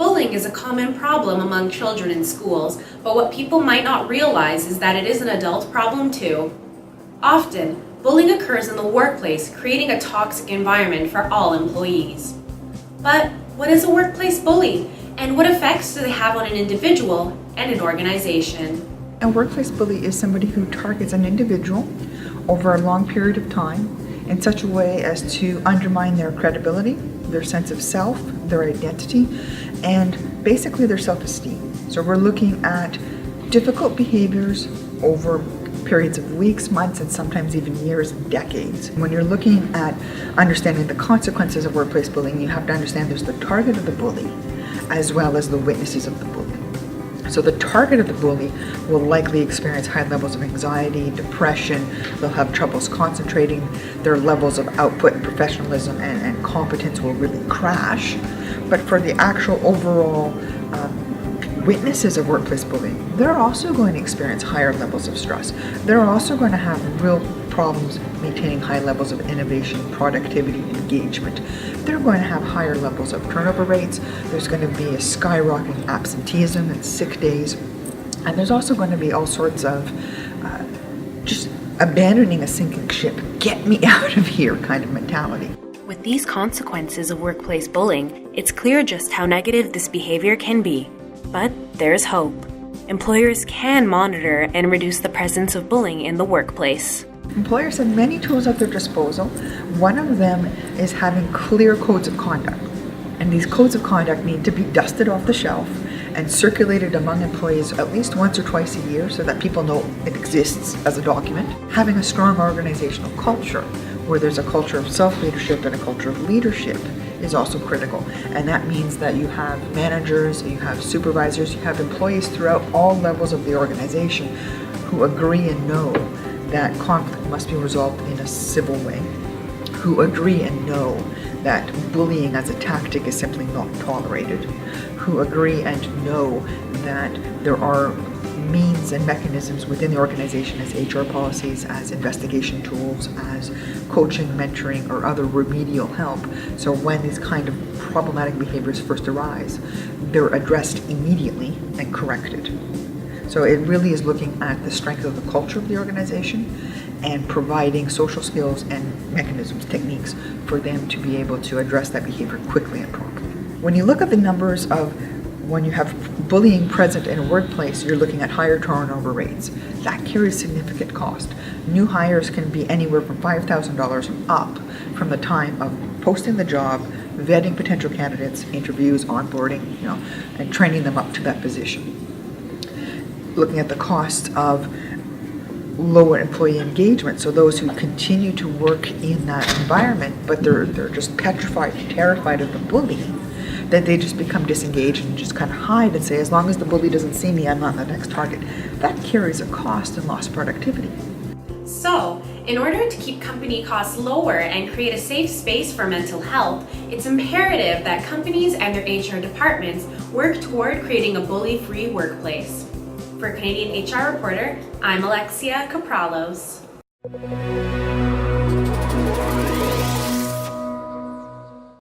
Bullying is a common problem among children in schools, but what people might not realize is that it is an adult problem too. Often, bullying occurs in the workplace, creating a toxic environment for all employees. But what is a workplace bully, and what effects do they have on an individual and an organization? A workplace bully is somebody who targets an individual over a long period of time in such a way as to undermine their credibility, their sense of self, their identity, and basically their self-esteem. So we're looking at difficult behaviors over periods of weeks, months, and sometimes even years and decades. When you're looking at understanding the consequences of workplace bullying, you have to understand there's the target of the bully as well as the witnesses of the bully. So the target of the bully will likely experience high levels of anxiety, depression, they'll have troubles concentrating, their levels of output and professionalism and competence will really crash. But for the actual overall witnesses of workplace bullying, they're also going to experience higher levels of stress. They're also going to have real problems maintaining high levels of innovation, productivity, engagement. They're going to have higher levels of turnover rates. There's going to be a skyrocketing absenteeism and sick days. And there's also going to be all sorts of just abandoning a sinking ship, get me out of here kind of mentality. With these consequences of workplace bullying, it's clear just how negative this behavior can be. But there's hope. Employers can monitor and reduce the presence of bullying in the workplace. Employers have many tools at their disposal. One of them is having clear codes of conduct. And these codes of conduct need to be dusted off the shelf and circulated among employees at least once or twice a year so that people know it exists as a document. Having a strong organizational culture where there's a culture of self-leadership and a culture of leadership is also critical. And that means that you have managers, you have supervisors, you have employees throughout all levels of the organization who agree and know that conflict must be resolved in a civil way, who agree and know that bullying as a tactic is simply not tolerated, who agree and know that there are means and mechanisms within the organization as HR policies, as investigation tools, as coaching, mentoring, or other remedial help. So when these kind of problematic behaviors first arise, they're addressed immediately and corrected. So it really is looking at the strength of the culture of the organization and providing social skills and mechanisms, techniques for them to be able to address that behavior quickly and promptly. When you look at the numbers of when you have bullying present in a workplace, you're looking at higher turnover rates. That carries significant cost. New hires can be anywhere from $5,000 up from the time of posting the job, vetting potential candidates, interviews, onboarding, and training them up to that position. Looking at the cost of lower employee engagement, so those who continue to work in that environment, but they're just petrified, terrified of the bullying, that they just become disengaged and just kind of hide and say, as long as the bully doesn't see me, I'm not the next target. That carries a cost and lost productivity. So, in order to keep company costs lower and create a safe space for mental health, it's imperative that companies and their HR departments work toward creating a bully-free workplace. For Canadian HR Reporter, I'm Alexia Capralos.